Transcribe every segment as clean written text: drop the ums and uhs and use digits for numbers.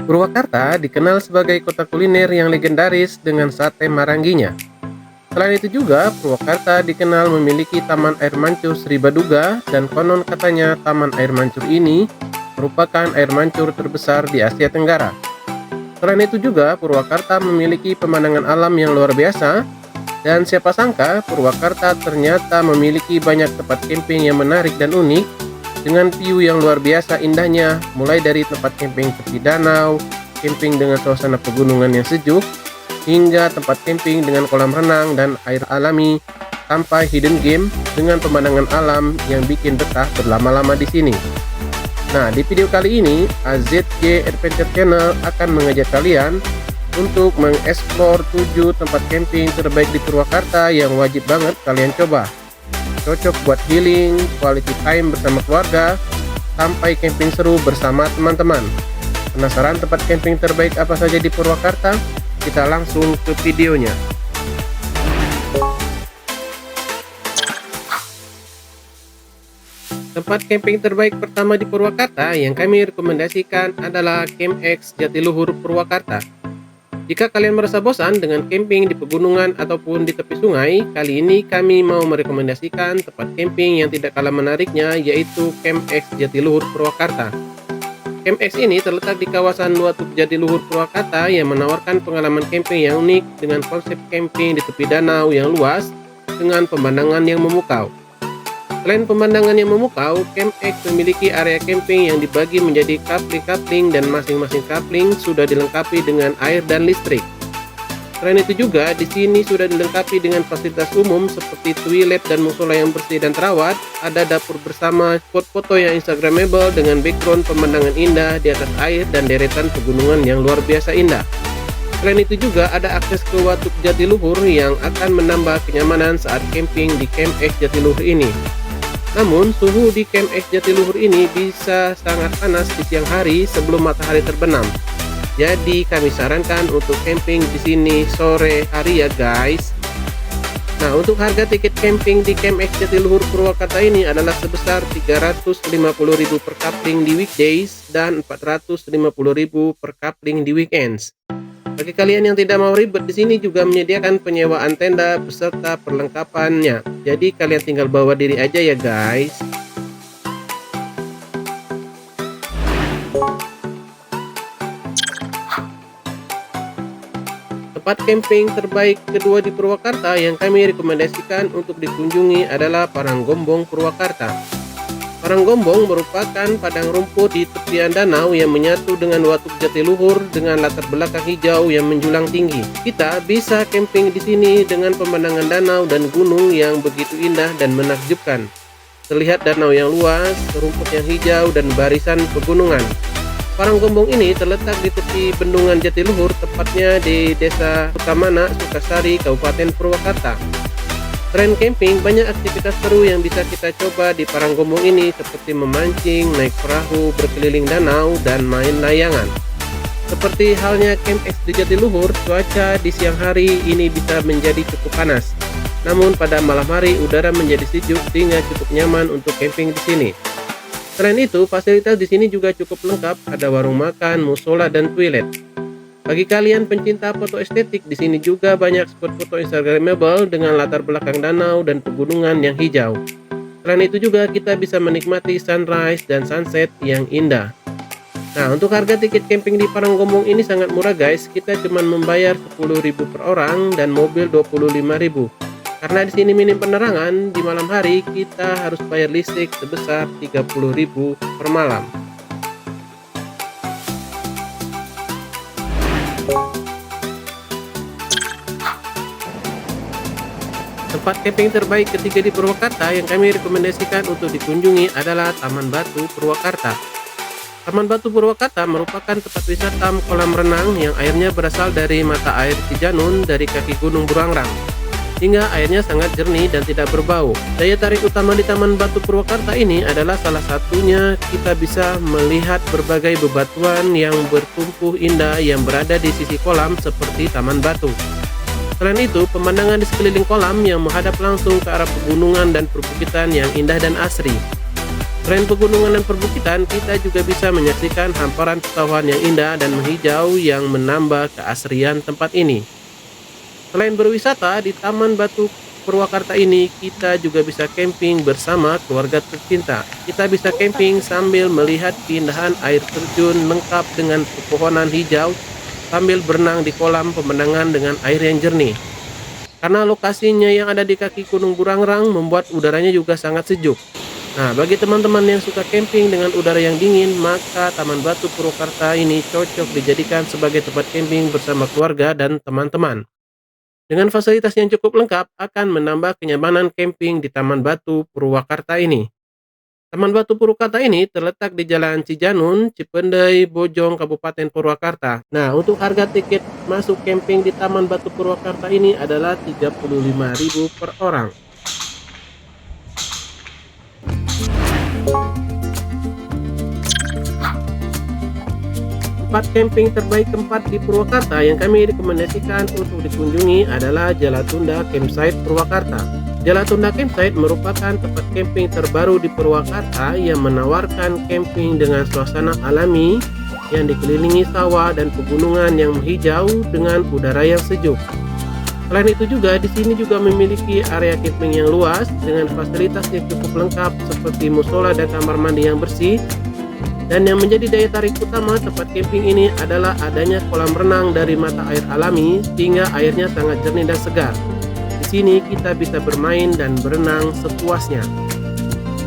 Purwakarta dikenal sebagai kota kuliner yang legendaris dengan sate marangginya. Selain itu juga, Purwakarta dikenal memiliki Taman Air Mancur Sri Baduga dan konon katanya Taman Air Mancur ini merupakan air mancur terbesar di Asia Tenggara. Selain itu juga, Purwakarta memiliki pemandangan alam yang luar biasa dan siapa sangka Purwakarta ternyata memiliki banyak tempat camping yang menarik dan unik dengan view yang luar biasa indahnya, mulai dari tempat camping tepi danau, camping dengan suasana pegunungan yang sejuk, hingga tempat camping dengan kolam renang dan air alami, sampai hidden game dengan pemandangan alam yang bikin betah berlama-lama di sini. Nah, di video kali ini, AZJ Adventure Channel akan mengajak kalian untuk mengeksplor 7 tempat camping terbaik di Purwakarta yang wajib banget kalian coba. Cocok buat healing, quality time bersama keluarga, sampai camping seru bersama teman-teman. Penasaran tempat camping terbaik apa saja di Purwakarta? Kita langsung ke videonya. Tempat camping terbaik pertama di Purwakarta yang kami rekomendasikan adalah Camp X Jatiluhur Purwakarta. Jika kalian merasa bosan dengan camping di pegunungan ataupun di tepi sungai, kali ini kami mau merekomendasikan tempat camping yang tidak kalah menariknya, yaitu Camp X Jatiluhur Purwakarta. Camp X ini terletak di kawasan Watuk Jatiluhur Purwakarta yang menawarkan pengalaman camping yang unik dengan konsep camping di tepi danau yang luas dengan pemandangan yang memukau. Selain pemandangan yang memukau, Camp X memiliki area camping yang dibagi menjadi kapling-kapling dan masing-masing kapling sudah dilengkapi dengan air dan listrik. Selain itu juga, di sini sudah dilengkapi dengan fasilitas umum seperti toilet dan musola yang bersih dan terawat, ada dapur bersama, spot foto yang instagramable dengan background pemandangan indah di atas air dan deretan pegunungan yang luar biasa indah. Selain itu juga ada akses ke Watuk Jatiluhur yang akan menambah kenyamanan saat camping di Camp X Jatiluhur ini. Namun, suhu di Camp X Jatiluhur ini bisa sangat panas di siang hari sebelum matahari terbenam. Jadi, kami sarankan untuk camping di sini sore hari ya guys. Nah, untuk harga tiket camping di Camp X Jatiluhur Purwakarta ini adalah sebesar Rp350.000 per kapling di weekdays dan Rp450.000 per kapling di weekends. Bagi kalian yang tidak mau ribet, di sini juga menyediakan penyewaan tenda beserta perlengkapannya. Jadi kalian tinggal bawa diri aja ya guys. Tempat camping terbaik kedua di Purwakarta yang kami rekomendasikan untuk dikunjungi adalah Paranggombong Purwakarta. Paranggombong merupakan padang rumput di tepian danau yang menyatu dengan Watuk Jatiluhur dengan latar belakang hijau yang menjulang tinggi. Kita bisa camping di sini dengan pemandangan danau dan gunung yang begitu indah dan menakjubkan. Terlihat danau yang luas, rumput yang hijau, dan barisan pegunungan. Paranggombong ini terletak di tepi bendungan Jatiluhur, tepatnya di Desa Sukamana, Sukasari, Kabupaten Purwakarta. Selain camping, banyak aktivitas seru yang bisa kita coba di Paranggombong ini seperti memancing, naik perahu, berkeliling danau, dan main layangan. Seperti halnya Camp X di Jatiluhur, cuaca di siang hari ini bisa menjadi cukup panas. Namun pada malam hari udara menjadi sejuk sehingga cukup nyaman untuk camping di sini. Selain itu, fasilitas di sini juga cukup lengkap, ada warung makan, musola, dan toilet. Bagi kalian pencinta foto estetik, di sini juga banyak spot foto instagramable dengan latar belakang danau dan pegunungan yang hijau. Selain itu juga kita bisa menikmati sunrise dan sunset yang indah. Nah, untuk harga tiket camping di Paranggombong ini sangat murah guys. Kita cuma membayar Rp10.000 per orang dan mobil Rp25.000. Karena di sini minim penerangan, di malam hari kita harus bayar listrik sebesar Rp30.000 per malam. Tempat camping terbaik ketiga di Purwakarta yang kami rekomendasikan untuk dikunjungi adalah Taman Batu Purwakarta. Taman Batu Purwakarta merupakan tempat wisata kolam renang yang airnya berasal dari mata air Cijanun dari kaki Gunung Burangrang. Hingga airnya sangat jernih dan tidak berbau. Daya tarik utama di Taman Batu Purwakarta ini adalah salah satunya kita bisa melihat berbagai bebatuan yang bertumpuh indah yang berada di sisi kolam seperti Taman Batu. Selain itu, pemandangan di sekeliling kolam yang menghadap langsung ke arah pegunungan dan perbukitan yang indah dan asri. Selain pegunungan dan perbukitan, kita juga bisa menyaksikan hamparan pesawahan yang indah dan menghijau yang menambah keasrian tempat ini. Selain berwisata di Taman Batu Purwakarta ini, kita juga bisa camping bersama keluarga tercinta. Kita bisa camping sambil melihat keindahan air terjun lengkap dengan pepohonan hijau sambil berenang di kolam pemandangan dengan air yang jernih. Karena lokasinya yang ada di kaki Gunung Burangrang membuat udaranya juga sangat sejuk. Nah, bagi teman-teman yang suka camping dengan udara yang dingin, maka Taman Batu Purwakarta ini cocok dijadikan sebagai tempat camping bersama keluarga dan teman-teman. Dengan fasilitas yang cukup lengkap akan menambah kenyamanan camping di Taman Batu Purwakarta ini. Taman Batu Purwakarta ini terletak di Jalan Cijanun, Cipendei, Bojong, Kabupaten Purwakarta. Nah, untuk harga tiket masuk camping di Taman Batu Purwakarta ini adalah Rp35.000 per orang. Tempat camping terbaik keempat di Purwakarta yang kami rekomendasikan untuk dikunjungi adalah Jalatunda Campsite Purwakarta. Jalatunda Campsite merupakan tempat camping terbaru di Purwakarta yang menawarkan camping dengan suasana alami yang dikelilingi sawah dan pegunungan yang menghijau dengan udara yang sejuk. Selain itu juga di sini juga memiliki area camping yang luas dengan fasilitas yang cukup lengkap seperti musola dan kamar mandi yang bersih. Dan yang menjadi daya tarik utama tempat camping ini adalah adanya kolam renang dari mata air alami sehingga airnya sangat jernih dan segar. Di sini kita bisa bermain dan berenang sepuasnya.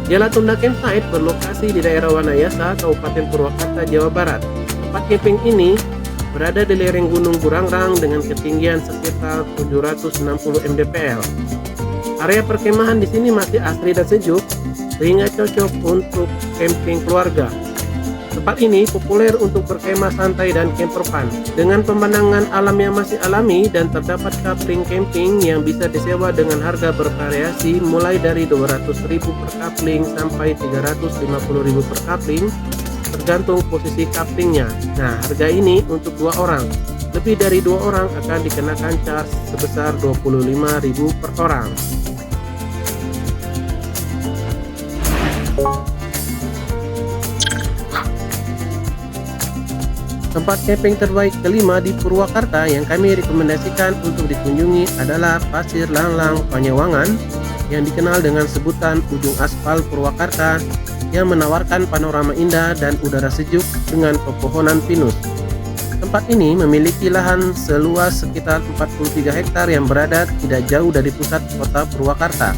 Jalatunda Campsite berlokasi di daerah Wanayasa, Kabupaten Purwakarta, Jawa Barat. Tempat camping ini berada di lereng Gunung Burangrang dengan ketinggian sekitar 760 mdpl. Area perkemahan di sini masih asri dan sejuk sehingga cocok untuk camping keluarga. Tempat ini populer untuk berkemah santai dan camper fun. Dengan pemandangan alam yang masih alami dan terdapat kapling camping yang bisa disewa dengan harga bervariasi mulai dari Rp200.000 per kapling sampai Rp350.000 per kapling tergantung posisi kaplingnya. Nah, harga ini untuk 2 orang. Lebih dari 2 orang akan dikenakan charge sebesar Rp25.000 per orang. Tempat camping terbaik kelima di Purwakarta yang kami rekomendasikan untuk dikunjungi adalah Pasir Langlang Panyawangan yang dikenal dengan sebutan Ujung Aspal Purwakarta yang menawarkan panorama indah dan udara sejuk dengan pepohonan pinus. Tempat ini memiliki lahan seluas sekitar 43 hektar yang berada tidak jauh dari pusat kota Purwakarta.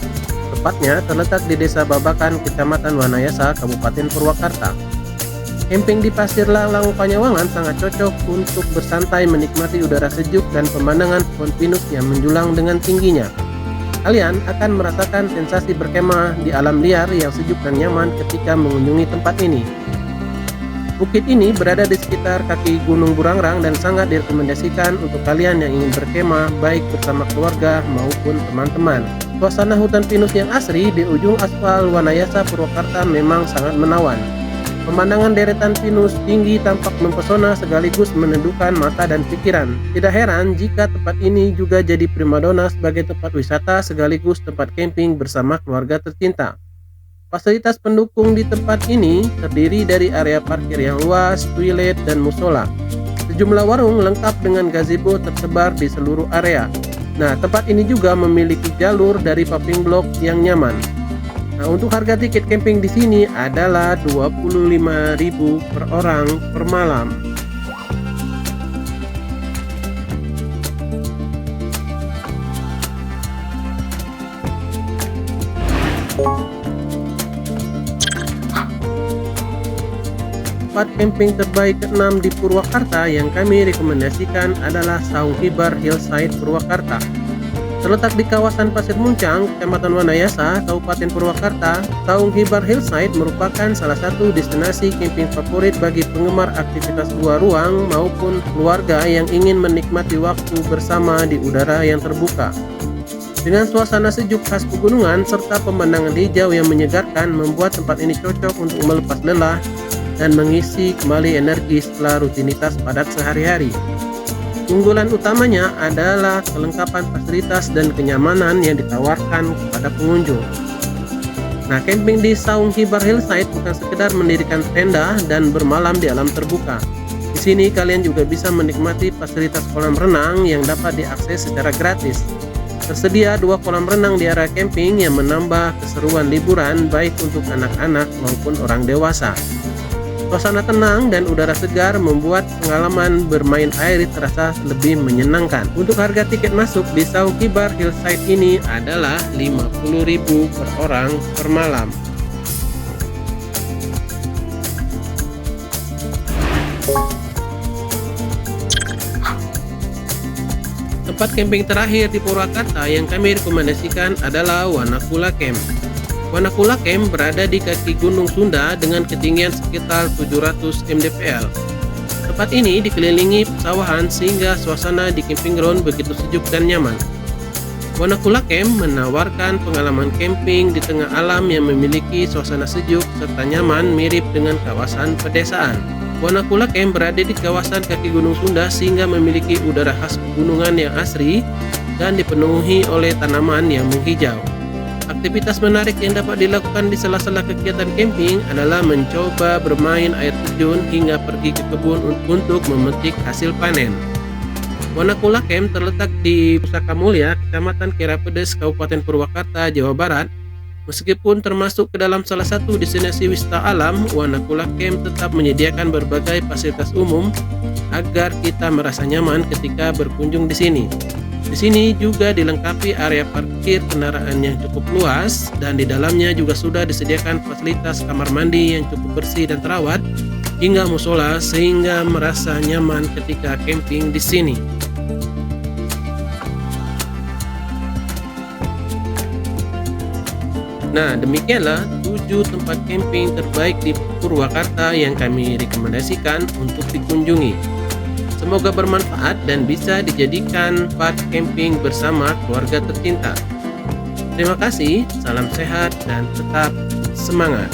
Tepatnya terletak di Desa Babakan, Kecamatan Wanayasa, Kabupaten Purwakarta. Camping di Pasir Langlang Panyawangan sangat cocok untuk bersantai menikmati udara sejuk dan pemandangan pohon pinus yang menjulang dengan tingginya. Kalian akan merasakan sensasi berkemah di alam liar yang sejuk dan nyaman ketika mengunjungi tempat ini. Bukit ini berada di sekitar kaki Gunung Burangrang dan sangat direkomendasikan untuk kalian yang ingin berkemah baik bersama keluarga maupun teman-teman. Suasana hutan pinus yang asri di ujung aspal Wanayasa Purwakarta memang sangat menawan. Pemandangan deretan pinus tinggi tampak mempesona sekaligus menundukkan mata dan pikiran. Tidak heran jika tempat ini juga jadi primadona sebagai tempat wisata sekaligus tempat camping bersama keluarga tercinta. Fasilitas pendukung di tempat ini terdiri dari area parkir yang luas, toilet, dan musola. Sejumlah warung lengkap dengan gazebo tersebar di seluruh area. Nah, tempat ini juga memiliki jalur dari paving block yang nyaman. Nah, untuk harga tiket camping di sini adalah Rp25.000 per orang per malam. Tempat camping terbaik ke-6 di Purwakarta yang kami rekomendasikan adalah Saung Hibar Hillside Purwakarta. Terletak di kawasan Pasir Muncang, Kecamatan Wanayasa, Kabupaten Purwakarta, Saung Hibar Hillside merupakan salah satu destinasi camping favorit bagi penggemar aktivitas luar ruang maupun keluarga yang ingin menikmati waktu bersama di udara yang terbuka. Dengan suasana sejuk khas pegunungan serta pemandangan hijau yang menyegarkan membuat tempat ini cocok untuk melepas lelah dan mengisi kembali energi setelah rutinitas padat sehari-hari. Unggulan utamanya adalah kelengkapan fasilitas dan kenyamanan yang ditawarkan kepada pengunjung. Nah, camping di Saung Hibar Hillside bukan sekedar mendirikan tenda dan bermalam di alam terbuka. Di sini kalian juga bisa menikmati fasilitas kolam renang yang dapat diakses secara gratis. Tersedia 2 kolam renang di area camping yang menambah keseruan liburan baik untuk anak-anak maupun orang dewasa. Suasana tenang dan udara segar membuat pengalaman bermain air terasa lebih menyenangkan. Untuk harga tiket masuk di Saung Hibar Hillside ini adalah Rp50.000 per orang per malam. Tempat camping terakhir di Purwakarta yang kami rekomendasikan adalah Wanakula Camp. Wanakula Camp berada di kaki Gunung Sunda dengan ketinggian sekitar 700 mdpl. Tempat ini dikelilingi pesawahan sehingga suasana di camping ground begitu sejuk dan nyaman. Wanakula Camp menawarkan pengalaman camping di tengah alam yang memiliki suasana sejuk serta nyaman mirip dengan kawasan pedesaan. Wanakula Camp berada di kawasan kaki Gunung Sunda sehingga memiliki udara khas pegunungan yang asri dan dipenuhi oleh tanaman yang menghijau. Aktivitas menarik yang dapat dilakukan di sela-sela kegiatan camping adalah mencoba bermain air terjun hingga pergi ke kebun untuk memetik hasil panen. Wanakula Camp terletak di Pusaka Mulia, Kecamatan Kerapedes, Kabupaten Purwakarta, Jawa Barat. Meskipun termasuk ke dalam salah satu destinasi wisata alam, Wanakula Camp tetap menyediakan berbagai fasilitas umum agar kita merasa nyaman ketika berkunjung di sini. Di sini juga dilengkapi area parkir kendaraan yang cukup luas dan di dalamnya juga sudah disediakan fasilitas kamar mandi yang cukup bersih dan terawat hingga musola sehingga merasa nyaman ketika camping di sini. Nah, demikianlah 7 tempat camping terbaik di Purwakarta yang kami rekomendasikan untuk dikunjungi. Semoga bermanfaat dan bisa dijadikan tempat camping bersama keluarga tercinta. Terima kasih, salam sehat dan tetap semangat.